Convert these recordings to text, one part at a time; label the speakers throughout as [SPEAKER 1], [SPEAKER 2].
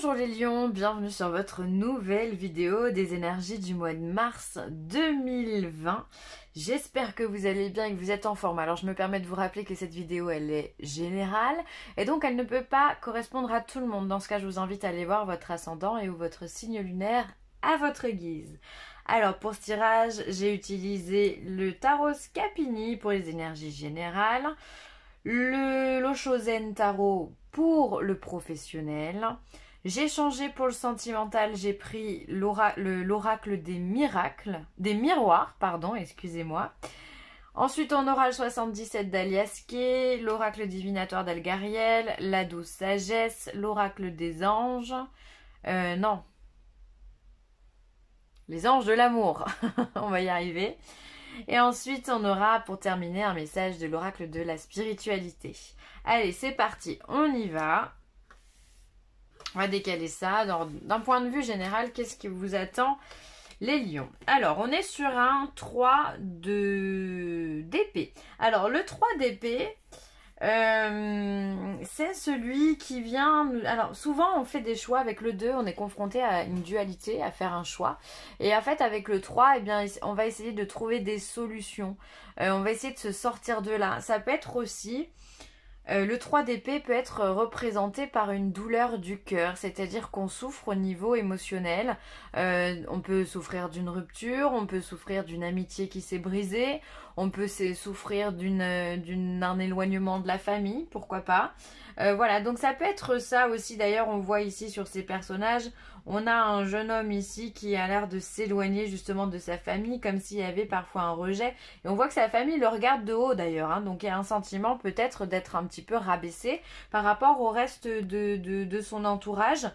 [SPEAKER 1] Bonjour les lions, bienvenue sur votre nouvelle vidéo des énergies du mois de mars 2020. J'espère que vous allez bien et que vous êtes en forme. Alors je me permets de vous rappeler que cette vidéo elle est générale et donc elle ne peut pas correspondre à tout le monde. Dans ce cas je vous invite à aller voir votre ascendant et ou votre signe lunaire à votre guise. Alors pour ce tirage j'ai utilisé le tarot Scapini pour les énergies générales, le Loshozen Tarot pour le professionnel. J'ai changé pour le sentimental, j'ai pris l'oracle des miroirs, pardon, excusez-moi. Ensuite, on aura le 77 d'Aliasqué, l'oracle divinatoire d'Algariel, la douce sagesse, l'oracle des anges. Non. Les anges de l'amour. On va y arriver. Et ensuite, on aura, pour terminer, un message de l'oracle de la spiritualité. Allez, c'est parti, on y va. On va décaler ça. D'un point de vue général, qu'est-ce qui vous attend, les lions? Alors, on est sur un 3 d'épée. Alors, le 3 d'épée, c'est celui qui vient... Alors, souvent, on fait des choix avec le 2. On est confronté à une dualité, à faire un choix. Et en fait, avec le 3, eh bien, on va essayer de trouver des solutions. On va essayer de se sortir de là. Ça peut être aussi... le 3 d'épée peut être représenté par une douleur du cœur, c'est-à-dire qu'on souffre au niveau émotionnel. On peut souffrir d'une rupture, on peut souffrir d'une amitié qui s'est brisée, on peut souffrir d'un éloignement de la famille, pourquoi pas. Voilà, donc ça peut être ça aussi. D'ailleurs, on voit ici sur ces personnages, on a un jeune homme ici qui a l'air de s'éloigner justement de sa famille, comme s'il y avait parfois un rejet. Et on voit que sa famille le regarde de haut d'ailleurs, hein, donc il y a un sentiment peut-être d'être un petit peu rabaissé par rapport au reste de son entourage.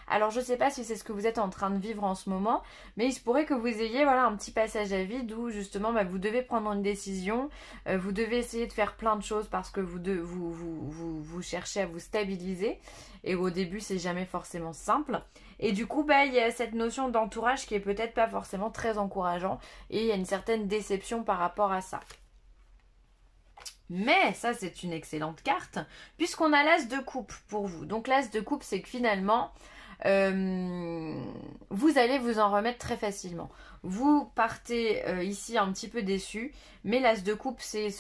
[SPEAKER 1] Alors je ne sais pas si c'est ce que vous êtes en train de vivre en ce moment, mais il se pourrait que vous ayez voilà, un petit passage à vide où justement vous devez prendre une décision, vous devez essayer de faire plein de choses parce que vous cherchez à vous stabiliser et au début c'est jamais forcément simple. Et du coup il y a cette notion d'entourage qui est peut-être pas forcément très encourageant et il y a une certaine déception par rapport à ça. Mais ça c'est une excellente carte puisqu'on a l'as de coupe pour vous. Donc l'as de coupe c'est que finalement vous allez vous en remettre très facilement. Vous partez ici un petit peu déçu, mais l'as de coupe c'est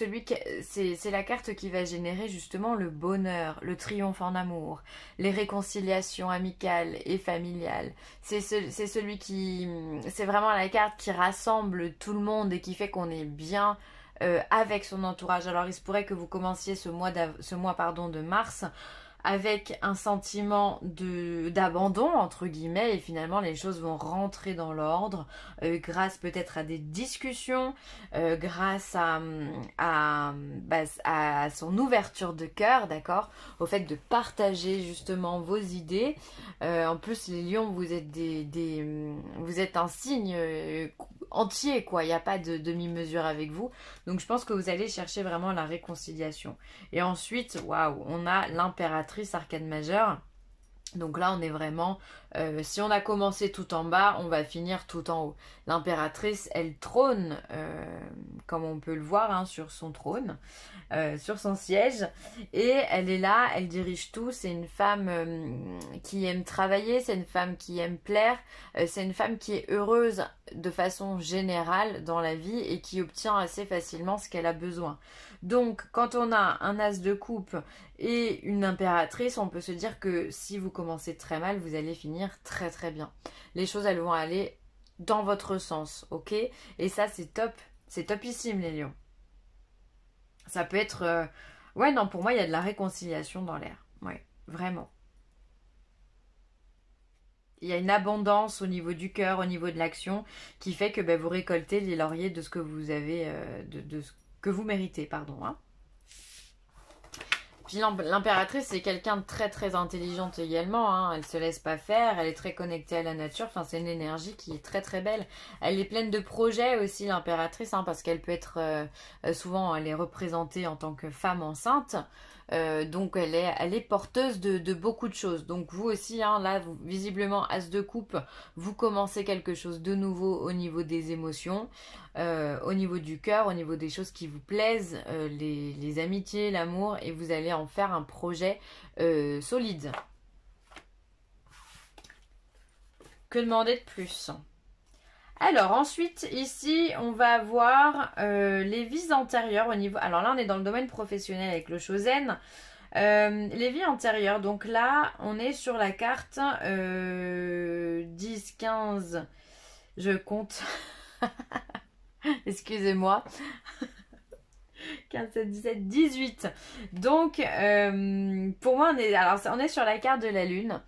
[SPEAKER 1] la carte qui va générer justement le bonheur, le triomphe en amour, les réconciliations amicales et familiales. C'est vraiment la carte qui rassemble tout le monde et qui fait qu'on est bien avec son entourage. Alors il se pourrait que vous commenciez ce mois de mars avec un sentiment d'abandon entre guillemets et finalement les choses vont rentrer dans l'ordre grâce peut-être à des discussions, grâce à son ouverture de cœur, d'accord, au fait de partager justement vos idées. En plus les lions vous êtes vous êtes un signe entier quoi, il n'y a pas de demi-mesure avec vous, donc je pense que vous allez chercher vraiment la réconciliation. Et ensuite, waouh, on a l'impératrice arcane majeure. Donc là, on est vraiment... si on a commencé tout en bas, on va finir tout en haut. L'impératrice, elle trône, comme on peut le voir, hein, sur son trône, sur son siège. Et elle est là, elle dirige tout. C'est une femme qui aime travailler, c'est une femme qui aime plaire. C'est une femme qui est heureuse de façon générale dans la vie et qui obtient assez facilement ce qu'elle a besoin. Donc, quand on a un as de coupe et une impératrice, on peut se dire que si vous commencez très mal, vous allez finir très très bien. Les choses, elles vont aller dans votre sens, ok? Et ça, c'est topissime les lions. Ça peut être... Ouais, non, pour moi, il y a de la réconciliation dans l'air. Ouais, vraiment. Il y a une abondance au niveau du cœur, au niveau de l'action, qui fait que vous récoltez les lauriers de ce que vous avez... de ce que vous méritez, pardon, hein. Puis l'impératrice, c'est quelqu'un de très très intelligente également, hein. Elle se laisse pas faire, elle est très connectée à la nature, enfin c'est une énergie qui est très très belle. Elle est pleine de projets aussi l'impératrice, hein, parce qu'elle peut être, souvent elle est représentée en tant que femme enceinte, donc elle est porteuse de beaucoup de choses. Donc vous aussi, hein, là visiblement as de coupe, vous commencez quelque chose de nouveau au niveau des émotions, au niveau du cœur, au niveau des choses qui vous plaisent, les amitiés, l'amour, et vous allez en faire un projet solide. Que demander de plus? Alors ensuite, ici, on va avoir les vies antérieures au niveau... Alors là, on est dans le domaine professionnel avec le Chosen. Les vies antérieures, donc là, on est sur la carte 10, 15... Je compte. Excusez-moi. 15, 16, 17, 18. Donc, pour moi, on est sur la carte de la Lune.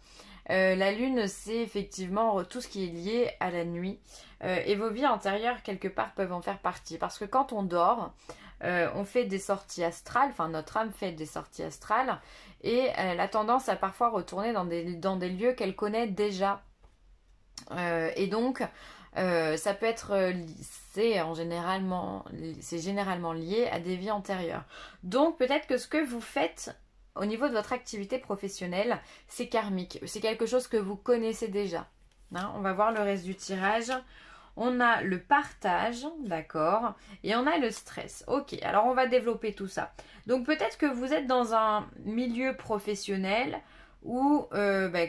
[SPEAKER 1] La Lune, c'est effectivement tout ce qui est lié à la nuit. Et vos vies antérieures, quelque part, peuvent en faire partie. Parce que quand on dort, on fait des sorties astrales. Enfin, notre âme fait des sorties astrales. Et elle a tendance à parfois retourner dans des lieux qu'elle connaît déjà. Et donc... ça peut être, c'est généralement lié à des vies antérieures. Donc peut-être que ce que vous faites au niveau de votre activité professionnelle, c'est karmique. C'est quelque chose que vous connaissez déjà. Hein, on va voir le reste du tirage. On a le partage, d'accord, et on a le stress. Ok, alors on va développer tout ça. Donc peut-être que vous êtes dans un milieu professionnel où,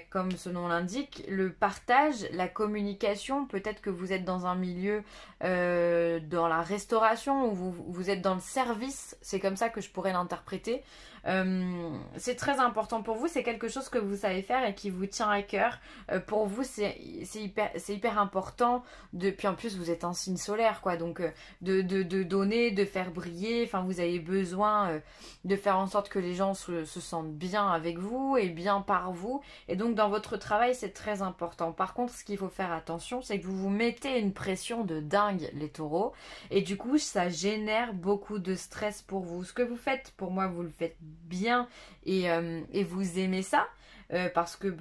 [SPEAKER 1] comme ce nom l'indique, le partage, la communication, peut-être que vous êtes dans un milieu dans la restauration, où vous êtes dans le service, c'est comme ça que je pourrais l'interpréter. C'est très important pour vous, c'est quelque chose que vous savez faire et qui vous tient à cœur. Pour vous, c'est hyper important. Puis en plus, vous êtes un signe solaire, quoi, donc de donner, de faire briller. Enfin, vous avez besoin de faire en sorte que les gens se sentent bien avec vous et bien par vous. Et donc, dans votre travail, c'est très important. Par contre, ce qu'il faut faire attention, c'est que vous vous mettez une pression de dingue, les taureaux. Et du coup, ça génère beaucoup de stress pour vous. Ce que vous faites, pour moi, vous le faites bien et vous aimez ça. Parce que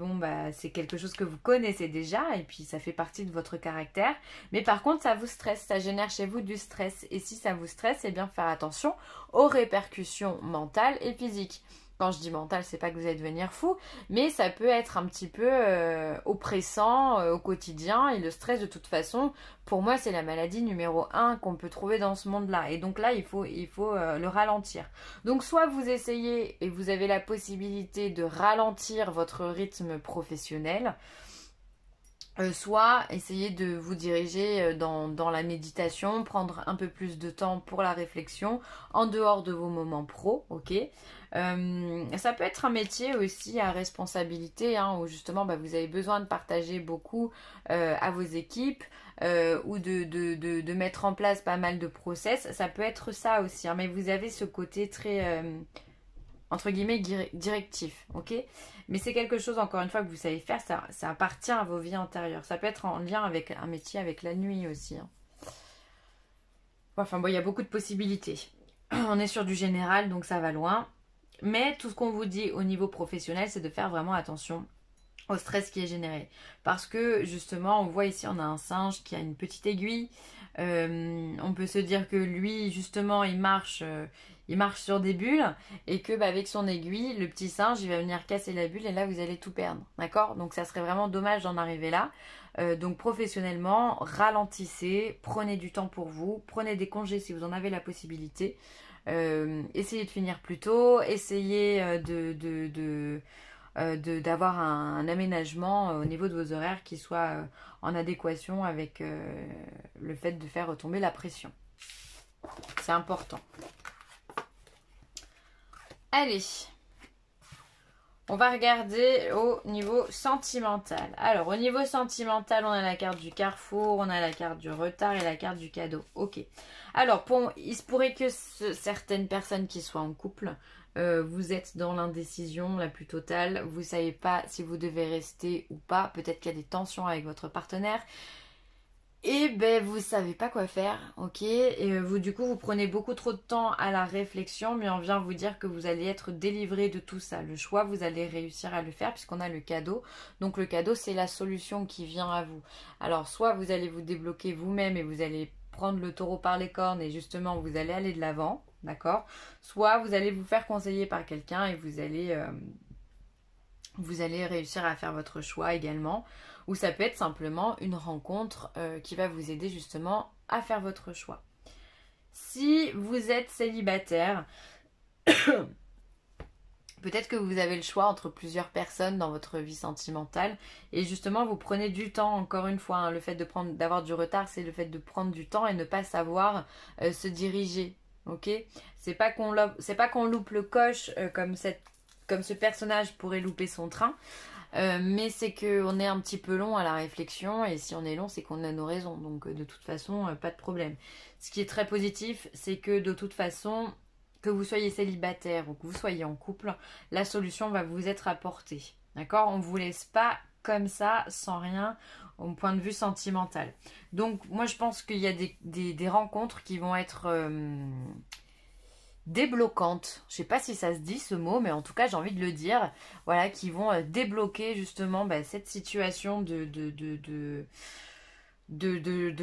[SPEAKER 1] c'est quelque chose que vous connaissez déjà et puis ça fait partie de votre caractère. Mais par contre, ça vous stresse, ça génère chez vous du stress. Et si ça vous stresse, eh bien faire attention aux répercussions mentales et physiques. Quand je dis mental, c'est pas que vous allez devenir fou, mais ça peut être un petit peu oppressant au quotidien. Et le stress, de toute façon, pour moi, c'est la maladie numéro 1 qu'on peut trouver dans ce monde-là. Et donc là, il faut le ralentir. Donc soit vous essayez et vous avez la possibilité de ralentir votre rythme professionnel, soit essayer de vous diriger dans la méditation, prendre un peu plus de temps pour la réflexion en dehors de vos moments pro, ok. Ça peut être un métier aussi à responsabilité, hein, où justement vous avez besoin de partager beaucoup à vos équipes ou de mettre en place pas mal de process. Ça peut être ça aussi, hein, mais vous avez ce côté très... entre guillemets directif, ok, mais c'est quelque chose encore une fois que vous savez faire, ça appartient à vos vies antérieures. Ça peut être en lien avec un métier avec la nuit aussi, hein. Enfin bon, il y a beaucoup de possibilités. On est sur du général, donc ça va loin, mais tout ce qu'on vous dit au niveau professionnel, c'est de faire vraiment attention au stress qui est généré, parce que justement on voit ici, on a un singe qui a une petite aiguille. On peut se dire que lui justement il marche sur des bulles et que avec son aiguille, le petit singe il va venir casser la bulle et là vous allez tout perdre, d'accord. Donc ça serait vraiment dommage d'en arriver là. Donc professionnellement, ralentissez, prenez du temps pour vous, prenez des congés si vous en avez la possibilité, essayez de finir plus tôt, essayez d'avoir un aménagement au niveau de vos horaires qui soit en adéquation avec le fait de faire retomber la pression. C'est important. Allez, on va regarder au niveau sentimental. Alors, au niveau sentimental, on a la carte du carrefour, on a la carte du retard et la carte du cadeau. Ok. Alors, il se pourrait que certaines personnes qui soient en couple, vous êtes dans l'indécision la plus totale. Vous ne savez pas si vous devez rester ou pas. Peut-être qu'il y a des tensions avec votre partenaire. Et vous savez pas quoi faire, ok. Et du coup, vous prenez beaucoup trop de temps à la réflexion, mais on vient vous dire que vous allez être délivré de tout ça. Le choix, vous allez réussir à le faire puisqu'on a le cadeau. Donc le cadeau, c'est la solution qui vient à vous. Alors, soit vous allez vous débloquer vous-même et vous allez prendre le taureau par les cornes et justement, vous allez aller de l'avant, d'accord. Soit vous allez vous faire conseiller par quelqu'un et vous allez réussir à faire votre choix également. Ou ça peut être simplement une rencontre qui va vous aider justement à faire votre choix. Si vous êtes célibataire, Peut-être que vous avez le choix entre plusieurs personnes dans votre vie sentimentale et justement vous prenez du temps, encore une fois, hein, le fait d'avoir du retard, c'est le fait de prendre du temps et ne pas savoir se diriger, ok? C'est pas qu'on loupe le coche comme ce personnage pourrait louper son train, mais c'est qu'on est un petit peu long à la réflexion et si on est long c'est qu'on a nos raisons, donc de toute façon pas de problème. Ce qui est très positif, c'est que de toute façon, que vous soyez célibataire ou que vous soyez en couple, la solution va vous être apportée. D'accord? On ne vous laisse pas comme ça, sans rien, au point de vue sentimental. Donc, moi, je pense qu'il y a des rencontres qui vont être débloquantes. Je ne sais pas si ça se dit ce mot, mais en tout cas, j'ai envie de le dire. Voilà, qui vont débloquer justement cette situation de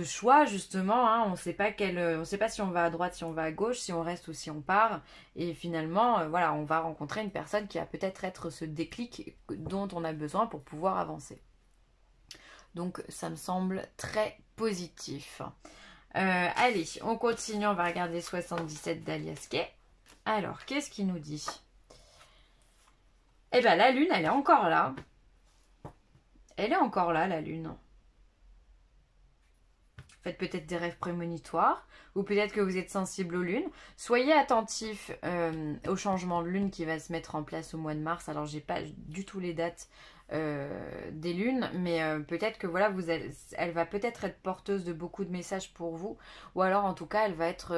[SPEAKER 1] choix justement, hein. On sait pas on sait pas si on va à droite, si on va à gauche, si on reste ou si on part et finalement voilà, on va rencontrer une personne qui va peut-être être ce déclic dont on a besoin pour pouvoir avancer. Donc ça me semble très positif. Allez, on continue, on va regarder 77 d'Alias Kay. Alors, qu'est-ce qu'il nous dit? Eh ben la lune, elle est encore là. Elle est encore là, la lune. Faites peut-être des rêves prémonitoires, ou peut-être que vous êtes sensible aux lunes. Soyez attentif au changement de lune qui va se mettre en place au mois de mars. Alors, j'ai pas du tout les dates des lunes, mais peut-être que voilà, elle va peut-être être porteuse de beaucoup de messages pour vous, ou alors en tout cas, elle va être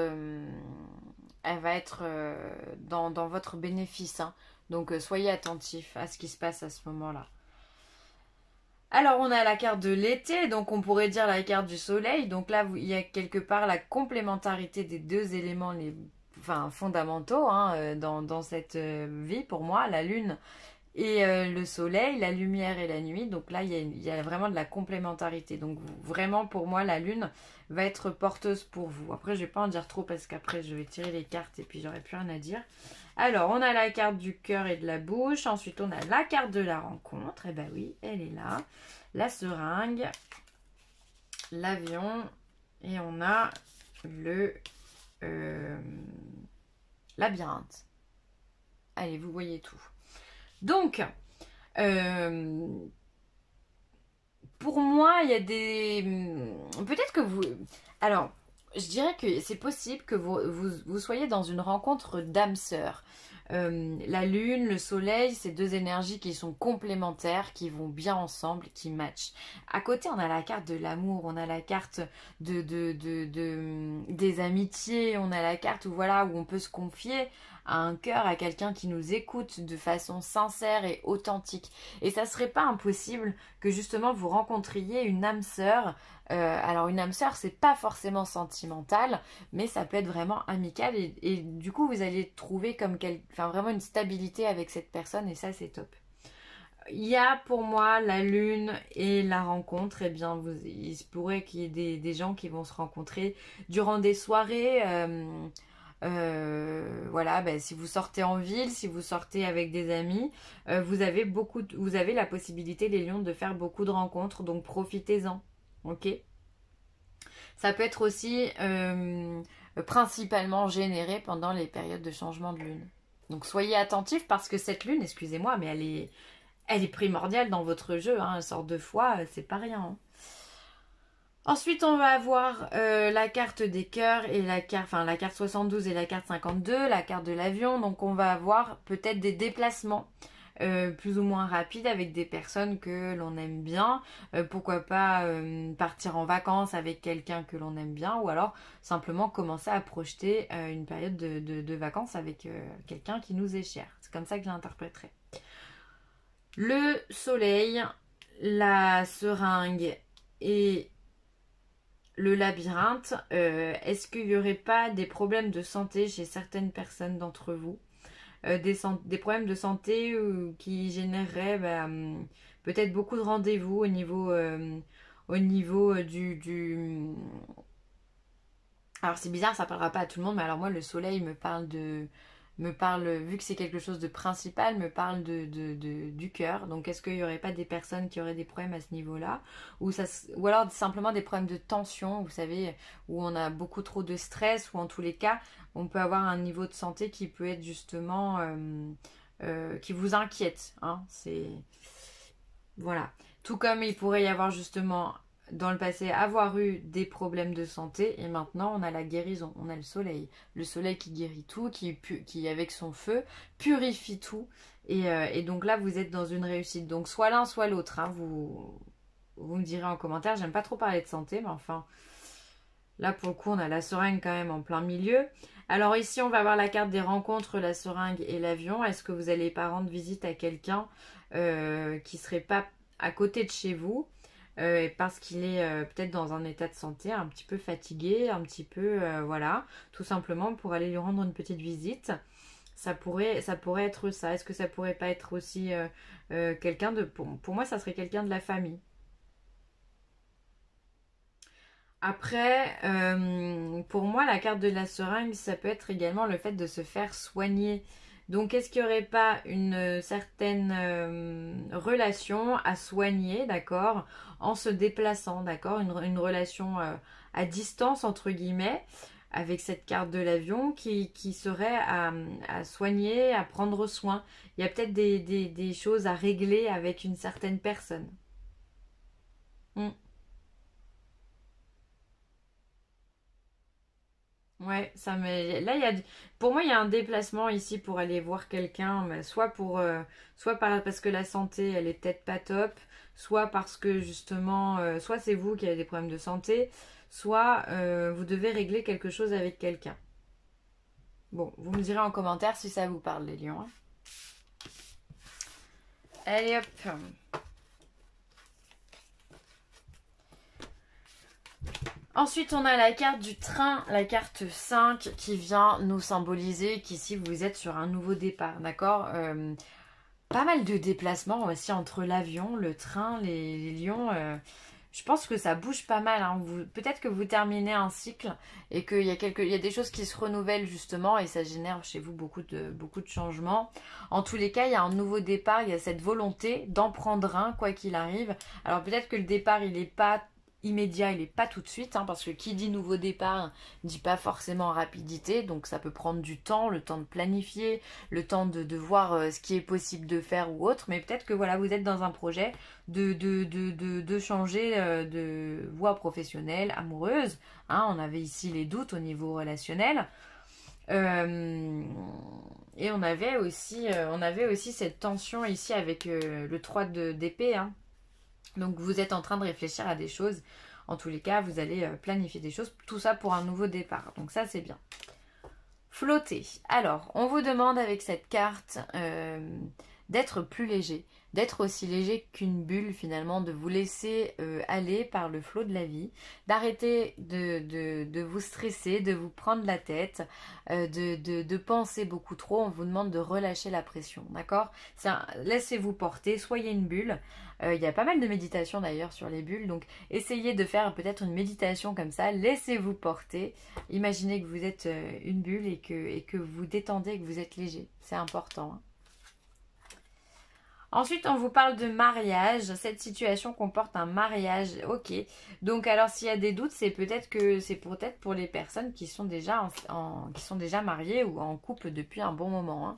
[SPEAKER 1] dans votre bénéfice, hein. Donc, soyez attentif à ce qui se passe à ce moment-là. Alors, on a la carte de l'été, donc on pourrait dire la carte du soleil. Donc là, il y a quelque part la complémentarité des deux éléments fondamentaux, hein, dans cette vie pour moi, la lune et le soleil, la lumière et la nuit. Donc là, il y a vraiment de la complémentarité. Donc vraiment, pour moi, la lune va être porteuse pour vous. Après, je vais pas en dire trop parce qu'après, je vais tirer les cartes et puis j'aurai plus rien à dire. Alors, on a la carte du cœur et de la bouche. Ensuite, on a la carte de la rencontre. Eh ben oui, elle est là. La seringue, l'avion et on a le labyrinthe. Allez, vous voyez tout. Donc, pour moi, il y a des... Peut-être que vous... Alors, je dirais que c'est possible que vous soyez dans une rencontre d'âmes sœurs. La lune, le soleil, c'est deux énergies qui sont complémentaires, qui vont bien ensemble, qui matchent. À côté, on a la carte de l'amour, on a la carte des amitiés, on a la carte où on peut se confier à un cœur, à quelqu'un qui nous écoute de façon sincère et authentique. Et ça serait pas impossible que justement vous rencontriez une âme sœur. Alors une âme sœur, c'est pas forcément sentimental, mais ça peut être vraiment amical et du coup vous allez trouver vraiment une stabilité avec cette personne et ça c'est top. Il y a pour moi la lune et la rencontre, eh bien il se pourrait qu'il y ait des gens qui vont se rencontrer durant des soirées. Si vous sortez en ville, si vous sortez avec des amis, vous avez la possibilité, les lions, de faire beaucoup de rencontres, donc profitez-en. Ok. Ça peut être aussi principalement généré pendant les périodes de changement de lune. Donc soyez attentifs parce que cette lune, excusez-moi, mais elle est primordiale dans votre jeu, hein. Elle sort deux fois, c'est pas rien, hein. Ensuite, on va avoir la carte des cœurs et la carte 72 et la carte 52, la carte de l'avion. Donc, on va avoir peut-être des déplacements plus ou moins rapides avec des personnes que l'on aime bien. Pourquoi pas partir en vacances avec quelqu'un que l'on aime bien ou alors simplement commencer à projeter une période de vacances avec quelqu'un qui nous est cher. C'est comme ça que je l'interpréterai. Le soleil, la seringue et le labyrinthe, est-ce qu'il n'y aurait pas des problèmes de santé chez certaines personnes d'entre vous, des problèmes de santé qui généreraient peut-être beaucoup de rendez-vous au niveau du... Alors c'est bizarre, ça parlera pas à tout le monde, mais alors moi le soleil vu que c'est quelque chose de principal, me parle du cœur. Donc est-ce qu'il n'y aurait pas des personnes qui auraient des problèmes à ce niveau-là ou alors simplement des problèmes de tension, vous savez, où on a beaucoup trop de stress, ou en tous les cas, on peut avoir un niveau de santé qui peut être justement qui vous inquiètent. Hein, c'est... Voilà. Tout comme il pourrait y avoir justement dans le passé avoir eu des problèmes de santé et maintenant on a la guérison, on a le soleil qui guérit tout, qui avec son feu purifie tout et donc là vous êtes dans une réussite. Donc soit l'un soit l'autre, hein, vous me direz en commentaire, j'aime pas trop parler de santé mais enfin là pour le coup on a la seringue quand même en plein milieu. Alors ici on va avoir la carte des rencontres, la seringue et l'avion. Est-ce que vous n'allez pas rendre visite à quelqu'un qui serait pas à côté de chez vous parce qu'il est peut-être dans un état de santé un petit peu fatigué, un petit peu voilà, tout simplement pour aller lui rendre une petite visite. Ça pourrait être ça. Est-ce que ça pourrait pas être aussi quelqu'un de... Pour moi, ça serait quelqu'un de la famille. Après, pour moi, la carte de la seringue, ça peut être également le fait de se faire soigner. Donc, est-ce qu'il n'y aurait pas une certaine relation à soigner, d'accord, en se déplaçant, d'accord, une relation à distance, entre guillemets, avec cette carte de l'avion qui serait à soigner, à prendre soin. Il y a peut-être des choses à régler avec une certaine personne. Hmm. Ouais, ça me... Là, pour moi, il y a un déplacement ici pour aller voir quelqu'un, mais soit parce que la santé, elle est peut-être pas top, soit parce que justement, soit c'est vous qui avez des problèmes de santé, soit vous devez régler quelque chose avec quelqu'un. Bon, vous me direz en commentaire si ça vous parle, les lions, hein. Allez hop. Ensuite, on a la carte du train, la carte 5 qui vient nous symboliser qu'ici vous êtes sur un nouveau départ, d'accord. Pas mal de déplacements aussi entre l'avion, le train, les lions. Je pense que ça bouge pas mal, hein. Peut-être que vous terminez un cycle et il y a des choses qui se renouvellent justement et ça génère chez vous beaucoup de changements. En tous les cas, il y a un nouveau départ, il y a cette volonté d'en prendre un quoi qu'il arrive. Alors peut-être que le départ, il n'est pas immédiat, il n'est pas tout de suite, hein, parce que qui dit nouveau départ dit pas forcément rapidité, donc ça peut prendre du temps, le temps de planifier, le temps de voir ce qui est possible de faire ou autre, mais peut-être que voilà, vous êtes dans un projet de changer de voie professionnelle, amoureuse, hein, on avait ici les doutes au niveau relationnel, et on avait aussi cette tension ici avec le 3 d'épée, hein. Donc vous êtes en train de réfléchir à des choses. En tous les cas, vous allez planifier des choses. Tout ça pour un nouveau départ. Donc ça, c'est bien. Flotter. Alors, on vous demande avec cette carte d'être plus léger. D'être aussi léger qu'une bulle finalement. De vous laisser aller par le flot de la vie. D'arrêter de vous stresser, de vous prendre la tête. De penser beaucoup trop. On vous demande de relâcher la pression. D'accord. Laissez-vous porter. Soyez une bulle. Il y a pas mal de méditations d'ailleurs sur les bulles, donc essayez de faire peut-être une méditation comme ça, laissez-vous porter, imaginez que vous êtes une bulle et que vous vous détendez, que vous êtes léger, c'est important, hein. Ensuite, on vous parle de mariage. Cette situation comporte un mariage. Ok. Donc, alors, s'il y a des doutes, c'est peut-être pour les personnes qui sont déjà qui sont déjà mariées ou en couple depuis un bon moment,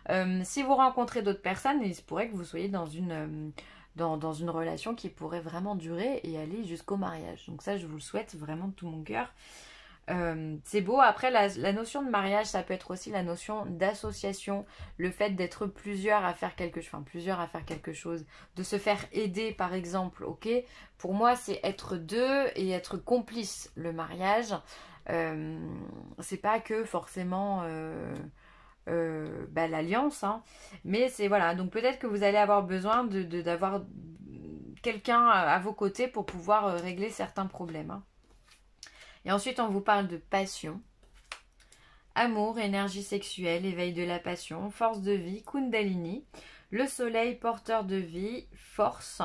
[SPEAKER 1] hein. Si vous rencontrez d'autres personnes, il se pourrait que vous soyez dans une relation qui pourrait vraiment durer et aller jusqu'au mariage. Donc ça, je vous le souhaite vraiment de tout mon cœur. C'est beau. Après, la notion de mariage, ça peut être aussi la notion d'association, le fait d'être plusieurs à faire quelque chose, de se faire aider par exemple, ok. Pour moi, c'est être deux et être complice. Le mariage, c'est pas que forcément l'alliance, hein, mais c'est voilà. Donc peut-être que vous allez avoir besoin d'avoir quelqu'un à vos côtés pour pouvoir régler certains problèmes, hein. Et ensuite, on vous parle de passion, amour, énergie sexuelle, éveil de la passion, force de vie, Kundalini, le soleil porteur de vie, force,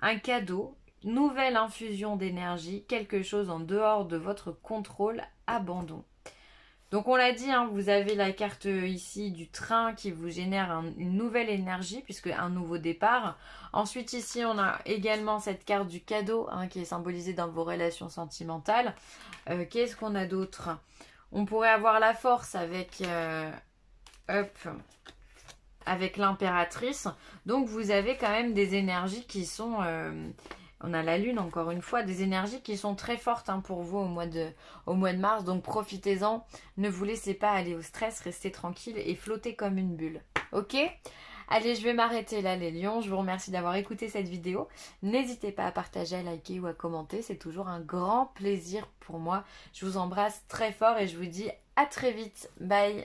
[SPEAKER 1] un cadeau, nouvelle infusion d'énergie, quelque chose en dehors de votre contrôle, abandon. Donc on l'a dit, hein, vous avez la carte ici du train qui vous génère une nouvelle énergie puisque un nouveau départ. Ensuite ici on a également cette carte du cadeau, hein, qui est symbolisée dans vos relations sentimentales. Qu'est-ce qu'on a d'autre? On pourrait avoir la force avec avec l'impératrice. Donc vous avez quand même des énergies qui sont... on a la lune encore une fois, des énergies qui sont très fortes hein, pour vous au mois de mars. Donc profitez-en, ne vous laissez pas aller au stress, restez tranquille et flottez comme une bulle. Ok ? Allez, je vais m'arrêter là les lions. Je vous remercie d'avoir écouté cette vidéo. N'hésitez pas à partager, à liker ou à commenter. C'est toujours un grand plaisir pour moi. Je vous embrasse très fort et je vous dis à très vite. Bye.